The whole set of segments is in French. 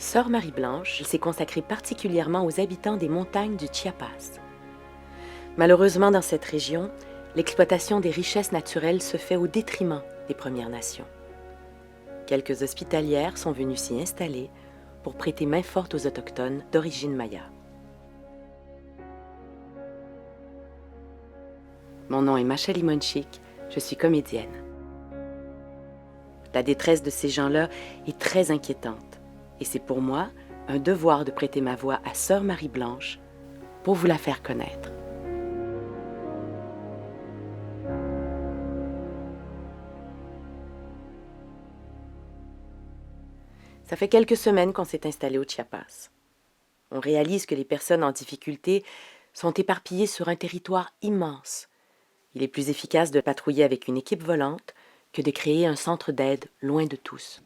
Sœur Marie-Blanche s'est consacrée particulièrement aux habitants des montagnes du Chiapas. Malheureusement, dans cette région, l'exploitation des richesses naturelles se fait au détriment des Premières Nations. Quelques hospitalières sont venues s'y installer pour prêter main forte aux Autochtones d'origine maya. Mon nom est Macha Limonchik, je suis comédienne. La détresse de ces gens-là est très inquiétante et c'est pour moi un devoir de prêter ma voix à Sœur Marie-Blanche pour vous la faire connaître. Ça fait quelques semaines qu'on s'est installé au Chiapas. On réalise que les personnes en difficulté sont éparpillées sur un territoire immense. Il est plus efficace de patrouiller avec une équipe volante que de créer un centre d'aide loin de tous.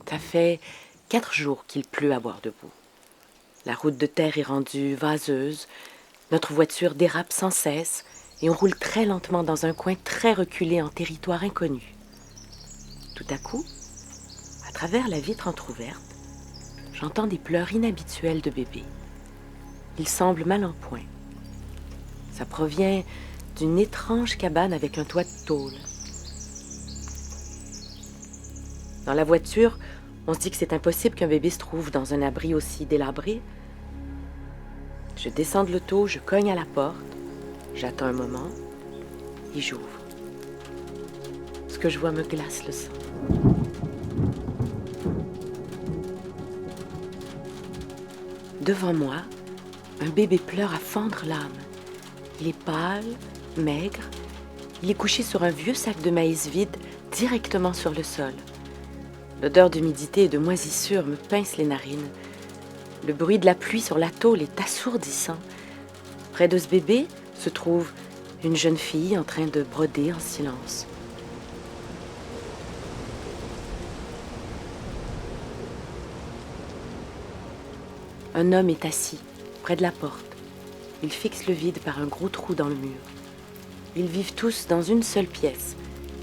Ça fait 4 jours qu'il pleut à boire debout. La route de terre est rendue vaseuse, notre voiture dérape sans cesse et on roule très lentement dans un coin très reculé en territoire inconnu. Tout à coup, à travers la vitre entr'ouverte, j'entends des pleurs inhabituels de bébé. Ils semblent mal en point. Ça provient d'une étrange cabane avec un toit de tôle. Dans la voiture, on se dit que c'est impossible qu'un bébé se trouve dans un abri aussi délabré. Je descends de l'auto, je cogne à la porte, j'attends un moment et j'ouvre. Ce que je vois me glace le sang. Devant moi, un bébé pleure à fendre l'âme. Il est pâle, maigre. Il est couché sur un vieux sac de maïs vide directement sur le sol. L'odeur d'humidité et de moisissure me pince les narines. Le bruit de la pluie sur la tôle est assourdissant. Près de ce bébé se trouve une jeune fille en train de broder en silence. Un homme est assis près de la porte. Il fixe le vide par un gros trou dans le mur. Ils vivent tous dans une seule pièce.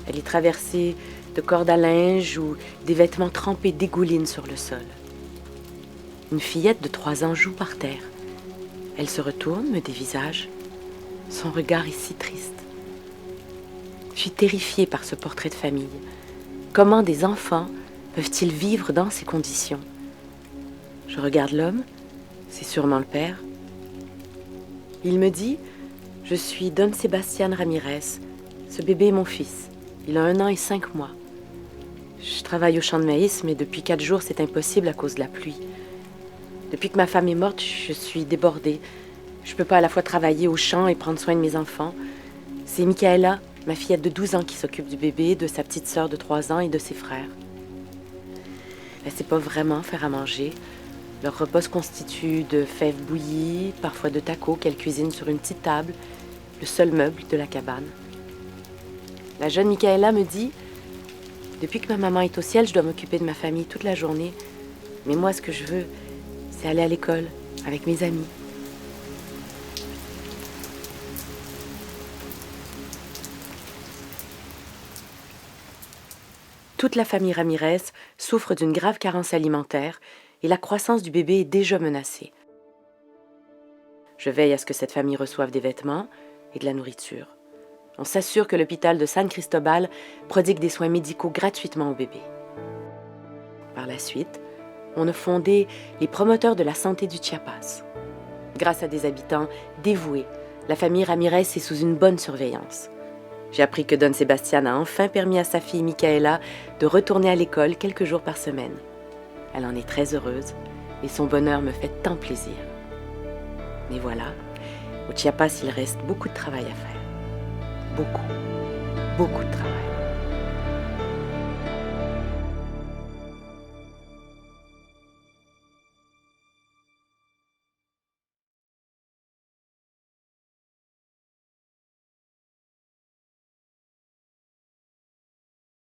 Elle est traversée de cordes à linge où des vêtements trempés dégoulinent sur le sol. Une fillette de 3 ans joue par terre. Elle se retourne, me dévisage. Son regard est si triste. Je suis terrifiée par ce portrait de famille. Comment des enfants peuvent-ils vivre dans ces conditions? Je regarde l'homme, c'est sûrement le père. Il me dit « Je suis Don Sebastián Ramírez. Ce bébé est mon fils. Il a 1 an et 5 mois. Je travaille au champ de maïs, mais depuis 4 jours, c'est impossible à cause de la pluie. Depuis que ma femme est morte, je suis débordée. Je ne peux pas à la fois travailler au champ et prendre soin de mes enfants. C'est Michaela, ma fillette de 12 ans, qui s'occupe du bébé, de sa petite sœur de 3 ans et de ses frères. Elle ne sait pas vraiment faire à manger. Leur repas se constitue de fèves bouillies, parfois de tacos qu'elle cuisine sur une petite table, le seul meuble de la cabane. La jeune Michaela me dit « Depuis que ma maman est au ciel, je dois m'occuper de ma famille toute la journée. Mais moi, ce que je veux, c'est aller à l'école avec mes amis. » Toute la famille Ramirez souffre d'une grave carence alimentaire et la croissance du bébé est déjà menacée. Je veille à ce que cette famille reçoive des vêtements et de la nourriture. On s'assure que l'hôpital de San Cristobal prodigue des soins médicaux gratuitement au bébé. Par la suite, on a fondé les promoteurs de la santé du Chiapas. Grâce à des habitants dévoués, la famille Ramirez est sous une bonne surveillance. J'ai appris que Don Sebastián a enfin permis à sa fille Michaela de retourner à l'école quelques jours par semaine. Elle en est très heureuse et son bonheur me fait tant plaisir. Mais voilà, au Chiapas, il reste beaucoup de travail à faire. Beaucoup de travail.